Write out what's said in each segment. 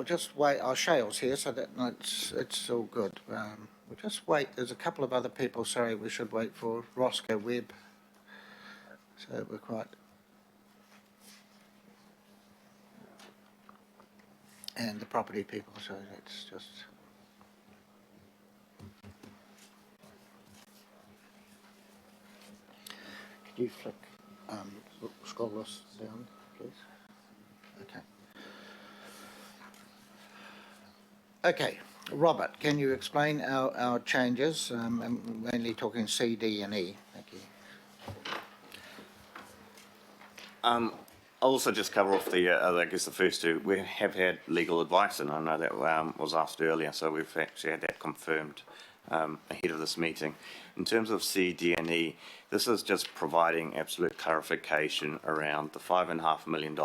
just wait. Shale's here, so that it's all good. We'll just wait. There's a couple of other people. Sorry, we should wait for Roscoe Webb. So we're quite. And the property people. So it's just. Could you flick scroll this down, please? Okay. Okay, Robert, can you explain our changes? I'm mainly talking C, D and E. Thank you. I'll also just cover off the, I guess the first two. We have had legal advice, and I know that was asked earlier, so we've actually had that confirmed ahead of this meeting. In terms of C, D and E, this is just providing absolute clarification around the $5.5 million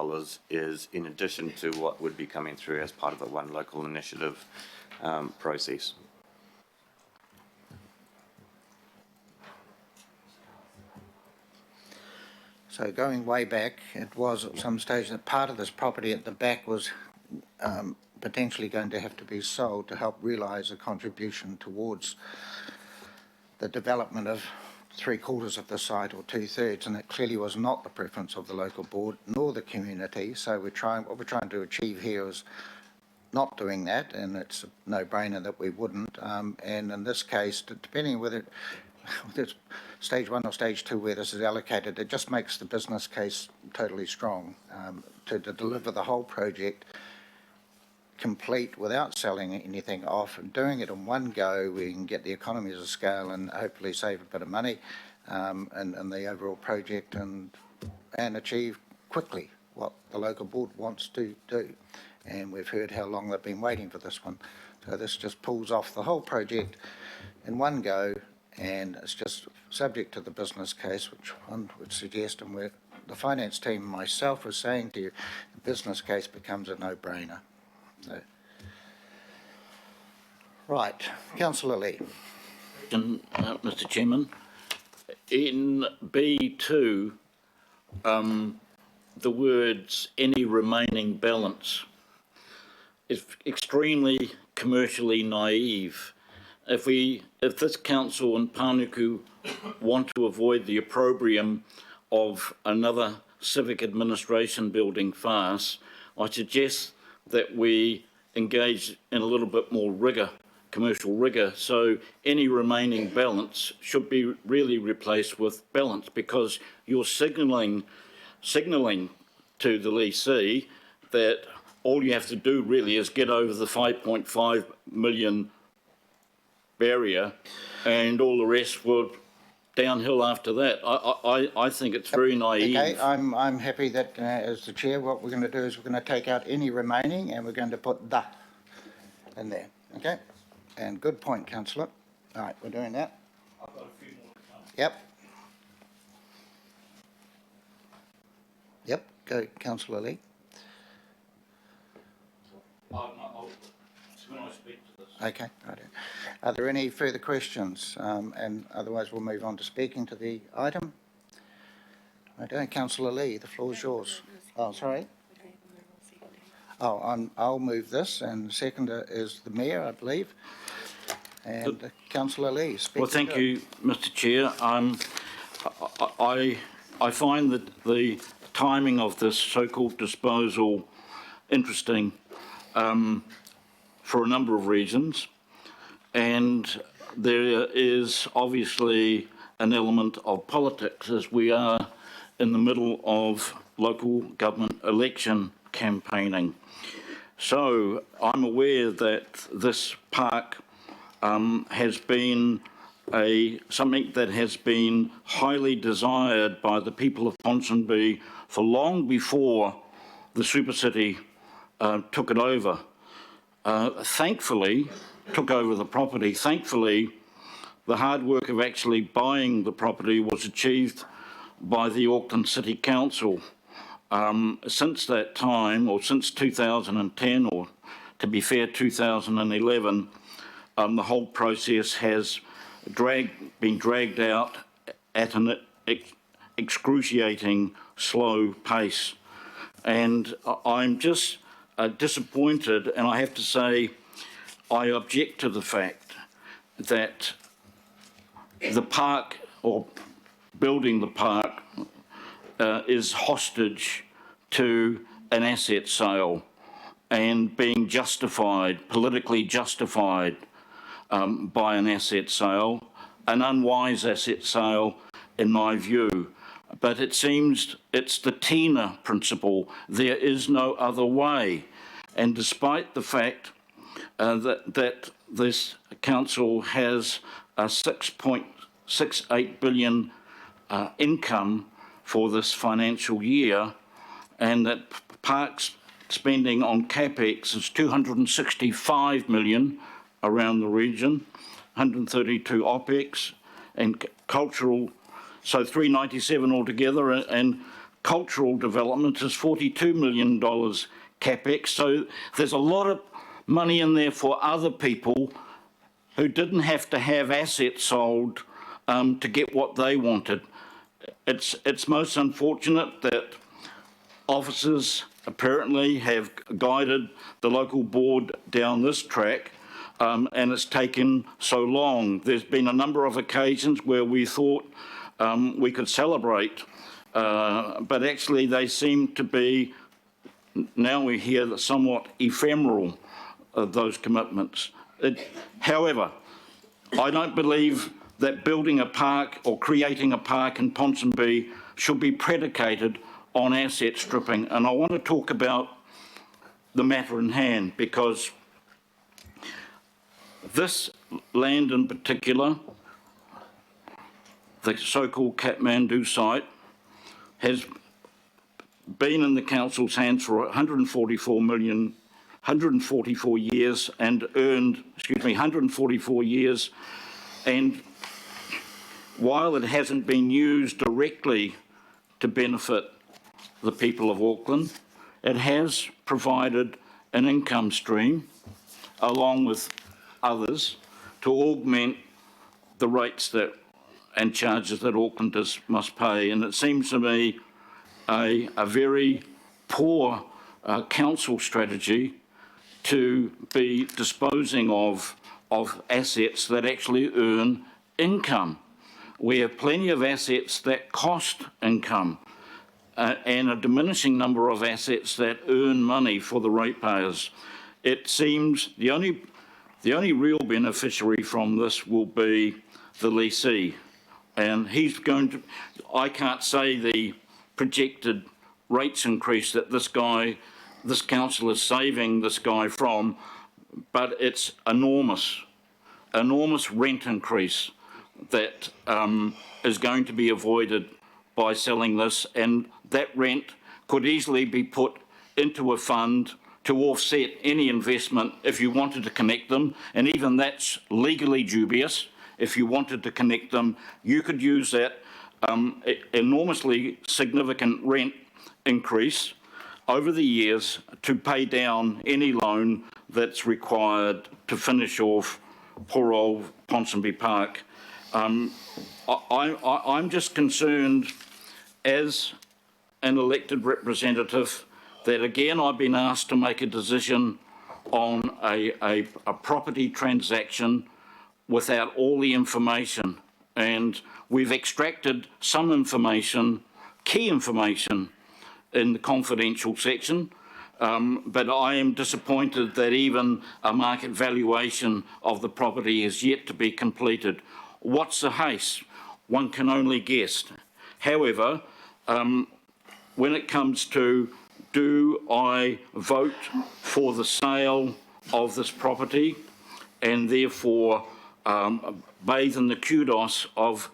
is in addition to what would be coming through as part of the One Local Initiative process. So going way back, it was at some stage that part of this property at the back was potentially going to have to be sold to help realise a contribution towards the development of 3/4 of the site or 2/3, and it clearly was not the preference of the local board nor the community. So what we're trying to achieve here is not doing that, and it's a no-brainer that we wouldn't. And in this case, depending whether it's stage 1 or stage 2 where this is allocated, it just makes the business case totally strong to deliver the whole project complete without selling anything off, and doing it in one go. We can get the economies of scale and hopefully save a bit of money in the overall project and achieve quickly what the local board wants to do. And we've heard how long they've been waiting for this one. So this just pulls off the whole project in one go, and it's just subject to the business case, which one would suggest, and the finance team, myself, was saying to you, the business case becomes a no-brainer. So. Right, Councillor Lee. Mr. Chairman, in B2, the words "any remaining balance" is extremely commercially naive. If this council and Panuku want to avoid the opprobrium of another civic administration building farce, I suggest that we engage in a little bit more rigour, commercial rigour. So any remaining balance should be really replaced with balance, because you're signalling to the lessee that all you have to do really is get over the 5.5 million barrier, and all the rest will downhill after that. I think it's very naive. Okay, I'm happy that as the chair, what we're going to do is we're going to take out any remaining, and we're going to put the in there. Okay, and good point, Councillor. All right, we're doing that. I've got a few more to come. Yep, go, Councillor Lee. When I speak to this. Okay, right. Are there any further questions? And otherwise we'll move on to speaking to the item. Okay, Councillor Lee, the floor is yours. Oh, sorry. Oh, I'll move this, and the seconder is the Mayor, I believe. And Councillor Lee, speak. Well, thank you, Mr. Chair. I find that the timing of this so-called disposal interesting for a number of reasons, and there is obviously an element of politics as we are in the middle of local government election campaigning. So I'm aware that this park has been something that has been highly desired by the people of Ponsonby for long before the Super City took it over. Thankfully, took over the property. Thankfully, the hard work of actually buying the property was achieved by the Auckland City Council. Since that time, or since 2010, or to be fair, 2011, the whole process has been dragged out at an excruciating slow pace. And I'm just disappointed, and I have to say I object to the fact that the park, or building the park, is hostage to an asset sale and being justified, politically justified by an asset sale, an unwise asset sale in my view. But it seems it's the TINA principle. There is no other way. And despite the fact that this council has a 6.68 billion income for this financial year, and that parks spending on capex is 265 million around the region, 132 opex, and cultural, so 397 altogether, and cultural development is $42 million capex. So there's a lot of money in there for other people who didn't have to have assets sold to get what they wanted. It's most unfortunate that officers apparently have guided the local board down this track, and it's taken so long. There's been a number of occasions where we thought we could celebrate, but actually they seem to be, now we hear, somewhat ephemeral, those commitments. However, I don't believe that building a park or creating a park in Ponsonby should be predicated on asset stripping. And I want to talk about the matter in hand, because this land in particular, the so-called Kathmandu site, has been in the council's hands for 144 years and earned, 144 years, and while it hasn't been used directly to benefit the people of Auckland, it has provided an income stream, along with others, to augment the rates that and charges that Aucklanders must pay. And it seems to me a very poor council strategy to be disposing of assets that actually earn income. We have plenty of assets that cost income, and a diminishing number of assets that earn money for the ratepayers. It seems the only real beneficiary from this will be the lessee, and he's going to, I can't say the projected rates increase that this council is saving this guy from, but it's enormous rent increase that is going to be avoided by selling this, and that rent could easily be put into a fund to offset any investment if you wanted to connect them, and even that's legally dubious. If you wanted to connect them, you could use that enormously significant rent increase over the years to pay down any loan that's required to finish off poor old Ponsonby Park. I'm just concerned as an elected representative that, again, I've been asked to make a decision on a property transaction without all the information, and we've extracted some information, key information, in the confidential section, but I am disappointed that even a market valuation of the property is yet to be completed. What's the haste? One can only guess. However, when it comes to, do I vote for the sale of this property and therefore bathe in the kudos of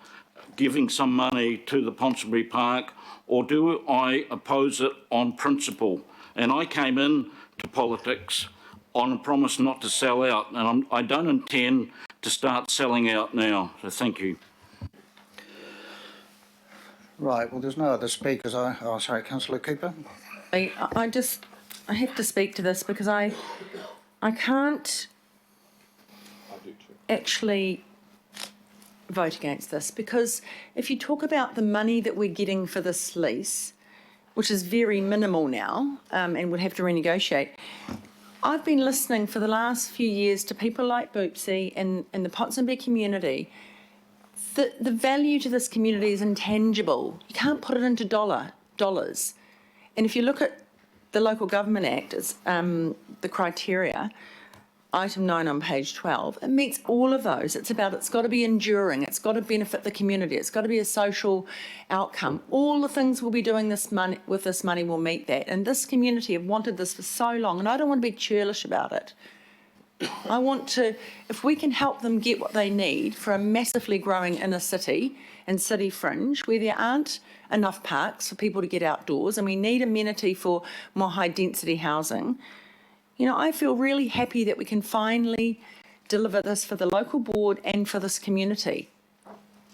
giving some money to the Ponsonby Park, or do I oppose it on principle? And I came in to politics on a promise not to sell out, and I don't intend to start selling out now. So thank you. Right, well, there's no other speakers. Oh, sorry, Councillor Cooper. I have to speak to this because I can't actually vote against this, because if you talk about the money that we're getting for this lease, which is very minimal now, and would have to renegotiate. I've been listening for the last few years to people like Boopsy and the Ponsonby community. The value to this community is intangible. You can't put it into dollars. And if you look at the Local Government Act, it's the criteria, item 9 on page 12, it meets all of those. It's got to be enduring, it's got to benefit the community, it's got to be a social outcome. All the things we'll be doing with this money will meet that. And this community have wanted this for so long, and I don't want to be churlish about it. I want to, if we can help them get what they need for a massively growing inner city and city fringe where there aren't enough parks for people to get outdoors and we need amenity for more high density housing, you know, I feel really happy that we can finally deliver this for the local board and for this community.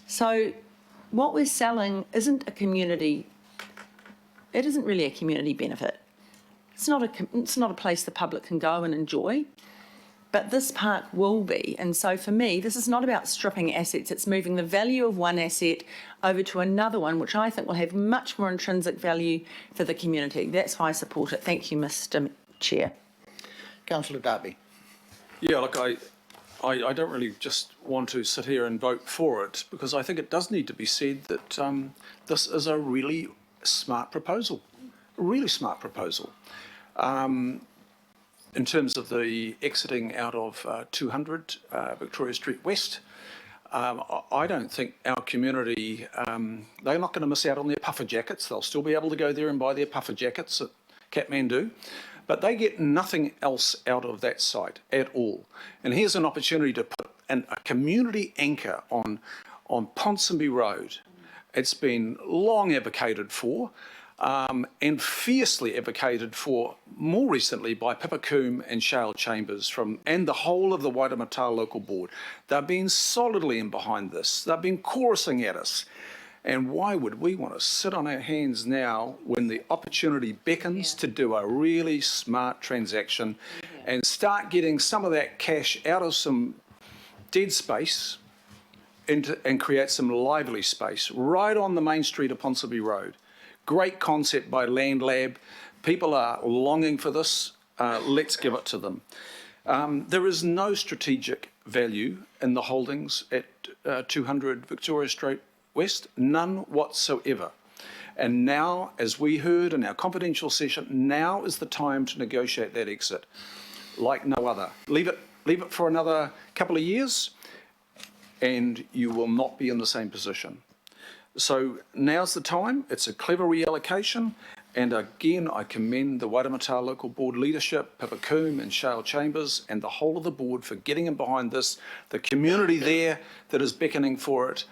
So what we're selling isn't a community, it isn't really a community benefit. It's not a place the public can go and enjoy. But this park will be. And so for me, this is not about stripping assets. It's moving the value of one asset over to another one, which I think will have much more intrinsic value for the community. That's why I support it. Thank you, Mr. Chair. Councillor Darby. Yeah, look, I don't really just want to sit here and vote for it, because I think it does need to be said that this is a really smart proposal, a really smart proposal. In terms of the exiting out of 200 Victoria Street West, I don't think our community, they're not going to miss out on their puffer jackets. They'll still be able to go there and buy their puffer jackets at Kathmandu, but they get nothing else out of that site at all. And here's an opportunity to put a community anchor on Ponsonby Road. It's been long advocated for, and fiercely advocated for more recently by Pippa Coombe and Shale Chambers and the whole of the Waitemata Local Board. They've been solidly in behind this. They've been chorusing at us. And why would we want to sit on our hands now when the opportunity beckons to do a really smart transaction and start getting some of that cash out of some dead space and create some lively space right on the main street of Ponsonby Road? Great concept by Land Lab. People are longing for this. Let's give it to them. There is no strategic value in the holdings at 200 Victoria Street West, none whatsoever. And now, as we heard in our confidential session, now is the time to negotiate that exit like no other. Leave it for another couple of years and you will not be in the same position. So now's the time. It's a clever reallocation. And again, I commend the Waitemata Local Board leadership, Pippa Coombe and Shale Chambers, and the whole of the board for getting in behind this, the community there that is beckoning for it,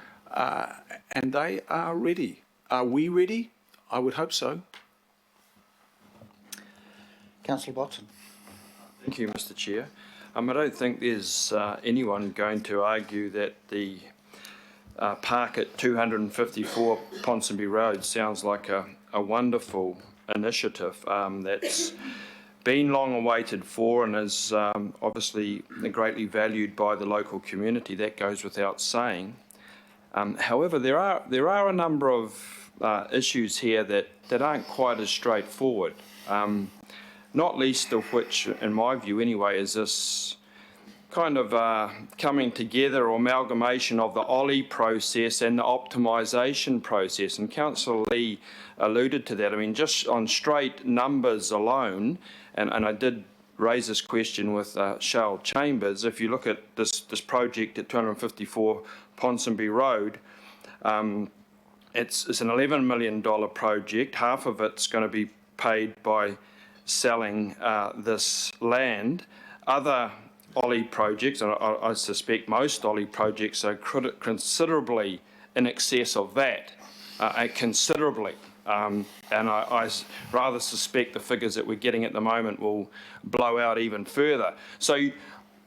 and they are ready. Are we ready? I would hope so. Councillor Watson. Thank you, Mr. Chair. I don't think there's anyone going to argue that the park at 254 Ponsonby Road sounds like a wonderful initiative that's been long awaited for and is obviously greatly valued by the local community. That goes without saying. However, there are a number of issues here that aren't quite as straightforward. Not least of which, in my view anyway, is this kind of coming together or amalgamation of the OLI process and the optimisation process. And Councillor Lee alluded to that. I mean, just on straight numbers alone, and I did raise this question with Shale Chambers, if you look at this project at 254 Ponsonby Road, it's an $11 million project. Half of it's going to be paid by selling this land. Other OLI projects, and I suspect most OLI projects are considerably in excess of that, considerably. And I rather suspect the figures that we're getting at the moment will blow out even further. So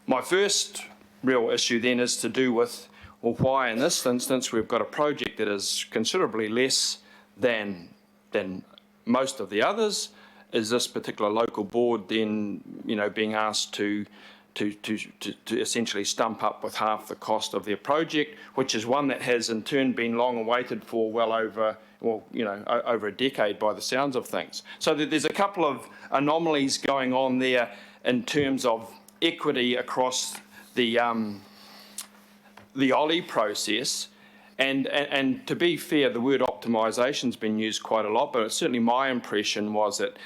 my first real issue then is to do with, well, why in this instance we've got a project that is considerably less than most of the others. Is this particular local board then, being asked to to essentially stump up with half the cost of their project, which is one that has in turn been long awaited for well over, well, you know, over a decade by the sounds of things. So there's a couple of anomalies going on there in terms of equity across the OLI process. And to be fair, the word optimisation's been used quite a lot, but certainly my impression was that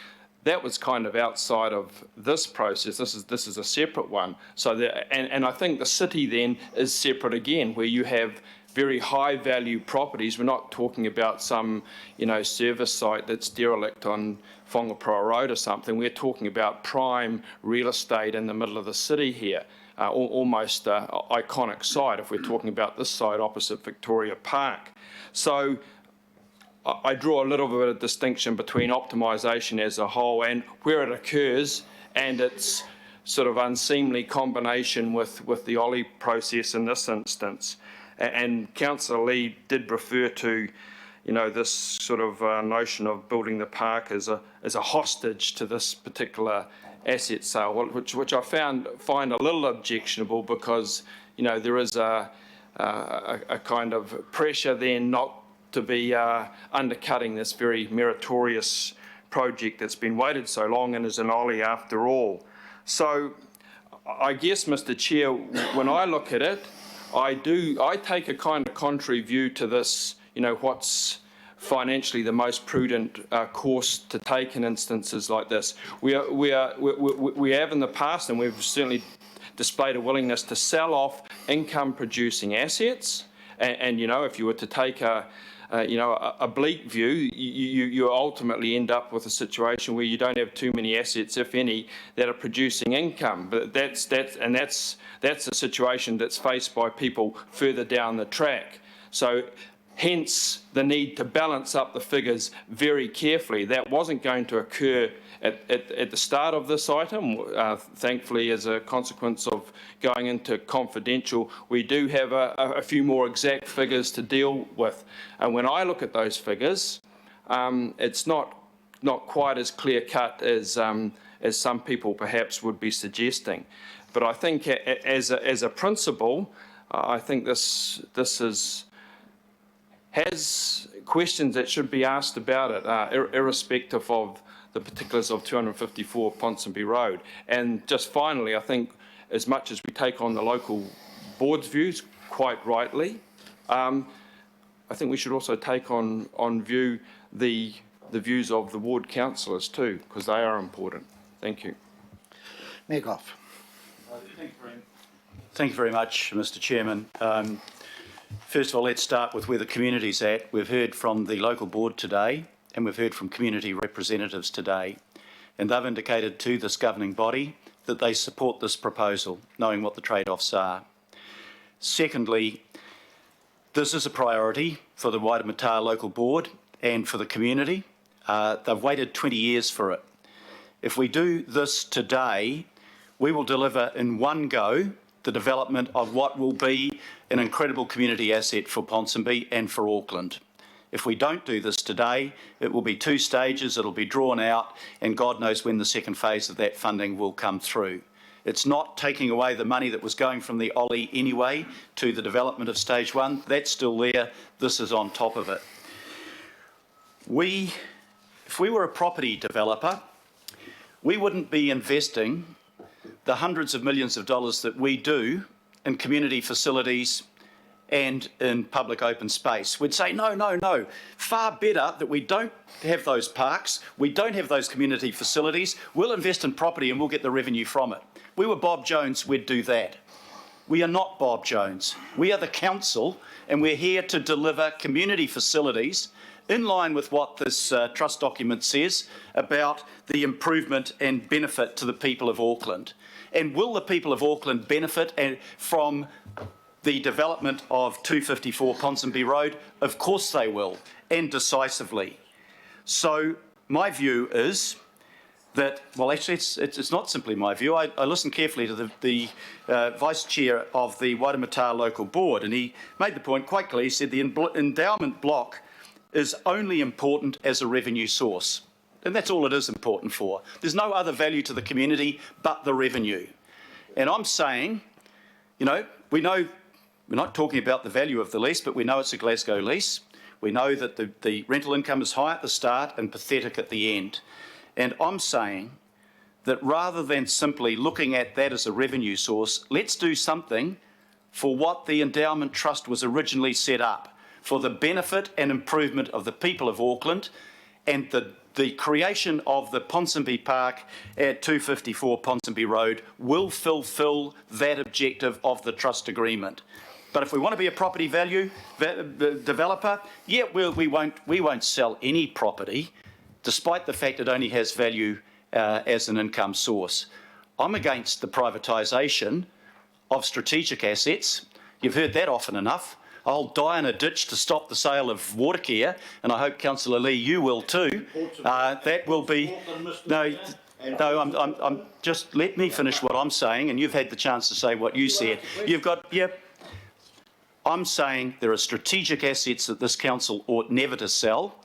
that was kind of outside of this process. This is a separate one. So and I think the city then is separate again, where you have very high value properties. We're not talking about some, you know, service site that's derelict on Whangaproa Road or something. We're talking about prime real estate in the middle of the city here. Almost iconic site if we're talking about this site opposite Victoria Park. So I draw a little bit of distinction between optimisation as a whole and where it occurs and its sort of unseemly combination with the OLI process in this instance. And Councillor Lee did refer to, you know, this sort of notion of building the park as a hostage to this particular asset sale, which I find a little objectionable because, you know, there is a kind of pressure then not to be undercutting this very meritorious project that's been waited so long and is an OLI after all. So I guess, Mr. Chair, when I look at it, I take a kind of contrary view to this, you know, what's financially the most prudent course to take in instances like this. We have in the past, and we've certainly displayed a willingness to sell off income-producing assets. And you know, if you were to take a bleak view, you ultimately end up with a situation where you don't have too many assets, if any, that are producing income. But that's a situation that's faced by people further down the track. So hence the need to balance up the figures very carefully. That wasn't going to occur at the start of this item. Thankfully, as a consequence of going into confidential, we do have a few more exact figures to deal with. And when I look at those figures, it's not quite as clear-cut as some people perhaps would be suggesting. But I think as a principle, I think this has questions that should be asked about it, irrespective of the particulars of 254 Ponsonby Road. And just finally, I think as much as we take on the local board's views, quite rightly, I think we should also take on view the views of the ward councillors too, because they are important. Thank you. Mayor Goff. Thank you very much, Mr. Chairman. First of all, let's start with where the community's at. We've heard from the local board today and we've heard from community representatives today, and they've indicated to this governing body that they support this proposal, knowing what the trade-offs are. Secondly, this is a priority for the Waitemata local board and for the community. They've waited 20 years for it. If we do this today, we will deliver in one go the development of what will be an incredible community asset for Ponsonby and for Auckland. If we don't do this today, it will be 2 stages, it'll be drawn out, and God knows when the second phase of that funding will come through. It's not taking away the money that was going from the OLI anyway to the development of stage 1. That's still there. This is on top of it. If we were a property developer, we wouldn't be investing the hundreds of millions of dollars that we do in community facilities and in public open space. We'd say, no, no, no, far better that we don't have those parks, we don't have those community facilities, we'll invest in property and we'll get the revenue from it. If we were Bob Jones, we'd do that. We are not Bob Jones. We are the council and we're here to deliver community facilities in line with what this trust document says about the improvement and benefit to the people of Auckland. And will the people of Auckland benefit from the development of 254 Ponsonby Road? Of course they will, and decisively. So my view is that, well, actually it's not simply my view. I listened carefully to the Vice Chair of the Waitemata Local Board, and he made the point quite clearly. He said the endowment block is only important as a revenue source. And that's all it is important for. There's no other value to the community but the revenue. And I'm saying, you know, we know, we're not talking about the value of the lease, but we know it's a Glasgow lease. We know that the rental income is high at the start and pathetic at the end. And I'm saying that rather than simply looking at that as a revenue source, let's do something for what the Endowment Trust was originally set up, for the benefit and improvement of the people of Auckland, and the creation of the Ponsonby Park at 254 Ponsonby Road will fulfil that objective of the trust agreement. But if we want to be a property value developer, yeah, we won't sell any property, despite the fact it only has value as an income source. I'm against the privatisation of strategic assets. You've heard that often enough. I'll die in a ditch to stop the sale of Watercare, and I hope, Councillor Lee, you will too. That will be... No, I'm just... Let me finish what I'm saying, and you've had the chance to say what you said. You've got... Yep. I'm saying there are strategic assets that this council ought never to sell,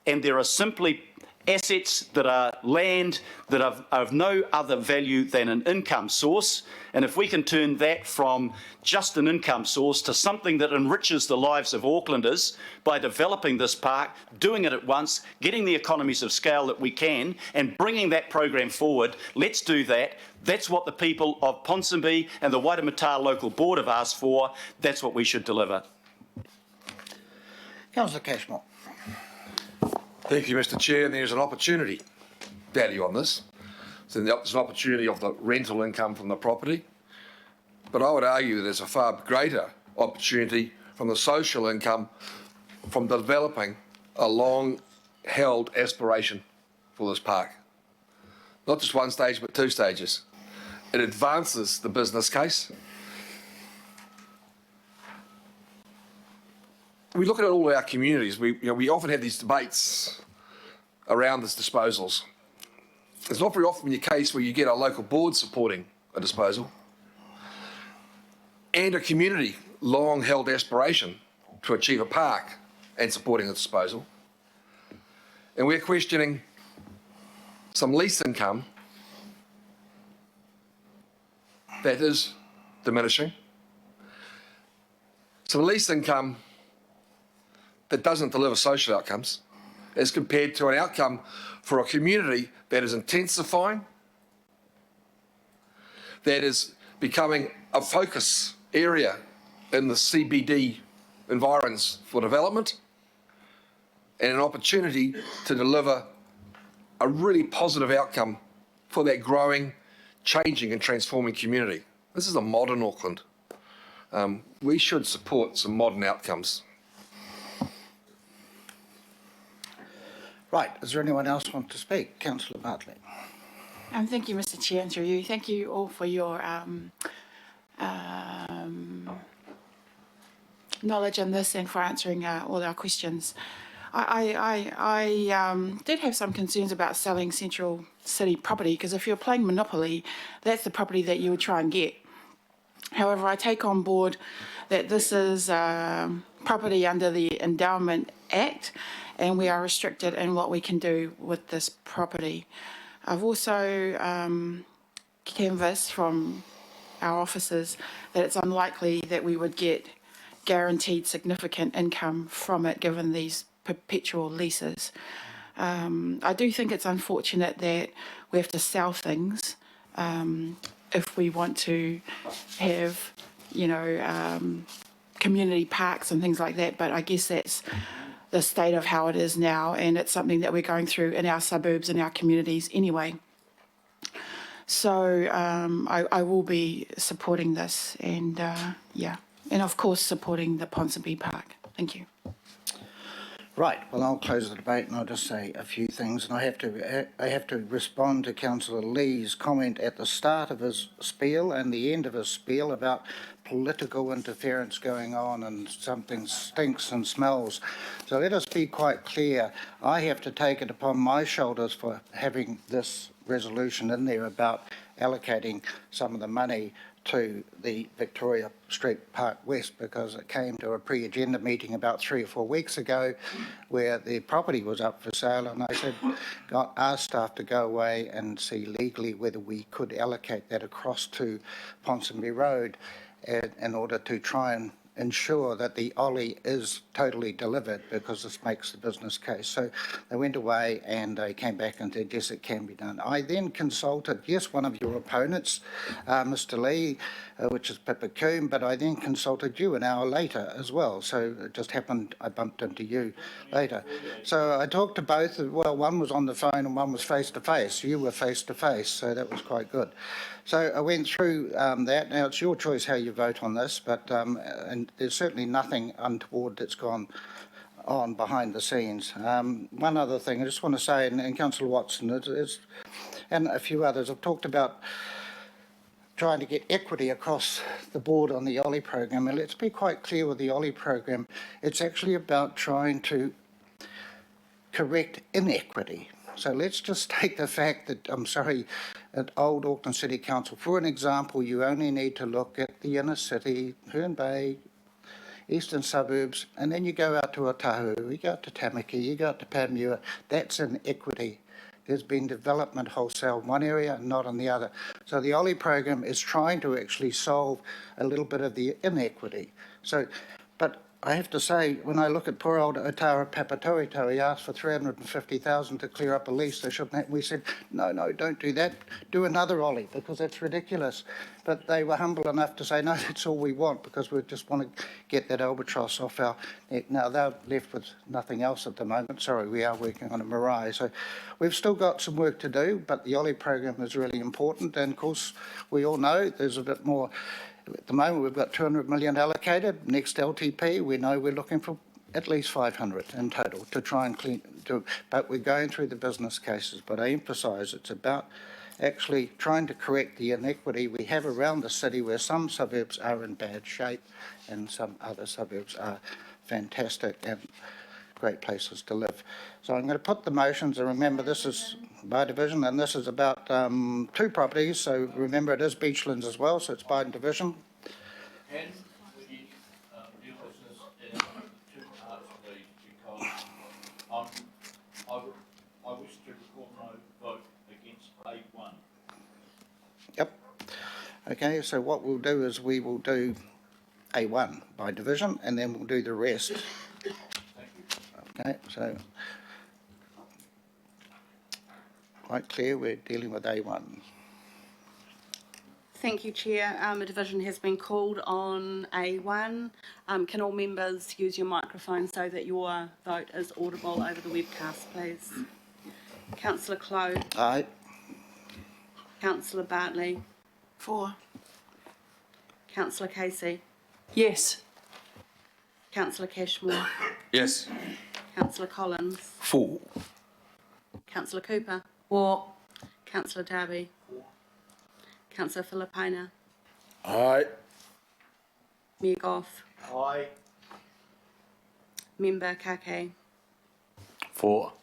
and there are simply assets that are land that are of no other value than an income source. And if we can turn that from just an income source to something that enriches the lives of Aucklanders by developing this park, doing it at once, getting the economies of scale that we can, and bringing that program forward, let's do that. That's what the people of Ponsonby and the Waitemata Local Board have asked for. That's what we should deliver. Councillor Cashmore. Thank you, Mr. Chair. And there's an opportunity value on this. So there's an opportunity of the rental income from the property. But I would argue that there's a far greater opportunity from the social income from developing a long-held aspiration for this park. Not just one stage, but two stages. It advances the business case. We look at all our communities. We often have these debates around these disposals. It's not very often the case where you get a local board supporting a disposal and a community long-held aspiration to achieve a park and supporting a disposal. And we're questioning some lease income that is diminishing, some lease income that doesn't deliver social outcomes as compared to an outcome for a community that is intensifying, that is becoming a focus area in the CBD environs for development, and an opportunity to deliver a really positive outcome for that growing, changing and transforming community. This is a modern Auckland. We should support some modern outcomes. Right, is there anyone else want to speak? Councillor Bartlett. Thank you, Mr. Chair, and through you. Thank you all for your knowledge on this and for answering all our questions. I did have some concerns about selling Central City property, because if you're playing Monopoly, that's the property that you would try and get. However, I take on board that this is property under the Endowment Act, and we are restricted in what we can do with this property. I've also canvassed from our officers that it's unlikely that we would get guaranteed significant income from it, given these perpetual leases. I do think it's unfortunate that we have to sell things if we want to have, community parks and things like that, but I guess that's the state of how it is now, and it's something that we're going through in our suburbs and our communities anyway. So I will be supporting this, and and of course supporting the Ponsonby Park. Thank you. Right, well, I'll close the debate and I'll just say a few things. And I have to respond to Councillor Lee's comment at the start of his spiel and the end of his spiel about political interference going on and something stinks and smells. So let us be quite clear. I have to take it upon my shoulders for having this resolution in there about allocating some of the money to the Victoria Street Park West because it came to a pre-agenda meeting about 3 or 4 weeks ago where the property was up for sale, and I said, got our staff to go away and see legally whether we could allocate that across to Ponsonby Road in order to try and ensure that the Ollie is totally delivered, because this makes the business case. So they went away and they came back and said, yes, it can be done. I then consulted, yes, one of your opponents, Mr. Lee, which is Pippa Coombe, but I then consulted you an hour later as well. So it just happened, I bumped into you later. So I talked to both. Well, one was on the phone and one was face-to-face. You were face-to-face, so that was quite good. So I went through that. Now, it's your choice how you vote on this, but and there's certainly nothing untoward that's gone on behind the scenes. One other thing I just want to say, and Councillor Watson and a few others have talked about trying to get equity across the board on the Ollie program. And let's be quite clear with the Ollie program. It's actually about trying to correct inequity. So let's just take the fact that, at Old Auckland City Council, for an example, you only need to look at the inner city, Herne Bay, eastern suburbs, and then you go out to Otahu, you go out to Tamaki, you go out to Panmure. That's inequity. There's been development wholesale in one area and not in the other. So the Ollie program is trying to actually solve a little bit of the inequity. So, but I have to say, when I look at poor old Otara Papatoito, he asked for $350,000 to clear up a lease. They shouldn't have. We said, no, don't do that. Do another Ollie, because that's ridiculous. But they were humble enough to say, no, that's all we want, because we just want to get that albatross off our neck. Now, they're left with nothing else at the moment. Sorry, we are working on a Marae. So we've still got some work to do, but the Ollie program is really important. And, of course, we all know there's a bit more. At the moment, we've got 200 million allocated. Next LTP, we know we're looking for at least 500 in total to try and but we're going through the business cases. But I emphasise it's about actually trying to correct the inequity we have around the city, where some suburbs are in bad shape and some other suburbs are fantastic and great places to live. So I'm going to put the motions, and remember this is by division, and this is about 2 properties, so remember it is Beachlands as well, so it's by division. Can we deal with this in 2 parts, please, because I wish to record my vote against A1. Yep. Okay, so what we'll do is we will do A1 by division, and then we'll do the rest. Thank you. Okay, so quite clear, we're dealing with A1. Thank you, Chair. A division has been called on A1. Can all members use your microphone so that your vote is audible over the webcast, please? Councillor Clow. Aye. Councillor Bartley. For. Councillor Casey. Yes. Councillor Cashmore. Yes. Councillor Collins. For. Councillor Cooper. Or Councillor Darby. Councillor Filipina. Aye. Mayor Goff. Aye. Member Kake. For.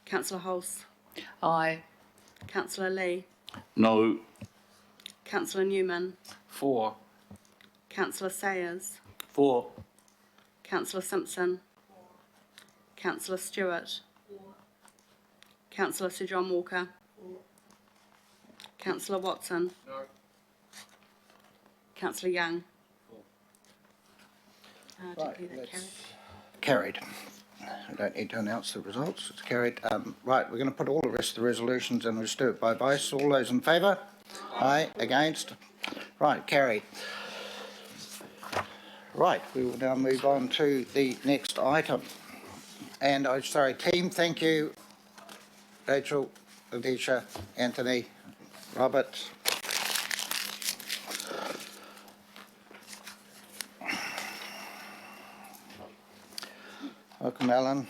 Councillor Hulse. aye. Councillor Lee. No. Councillor Newman. For. Councillor Sayers. For. Councillor Simpson. Councillor Stewart. Councillor Sir John Walker. Councillor Watson. No. Councillor Young. Right, Declare that let's- carried. Carried. I don't need to announce the results, it's carried. Right, we're going to put all the rest of the resolutions and we'll just do it by voice. All those in favour? Aye. Against? Right, carried. Right, we will now move on to the next item. And I'm sorry, team, thank you. Rachel, Alicia, Anthony, Robert. Welcome, Alan.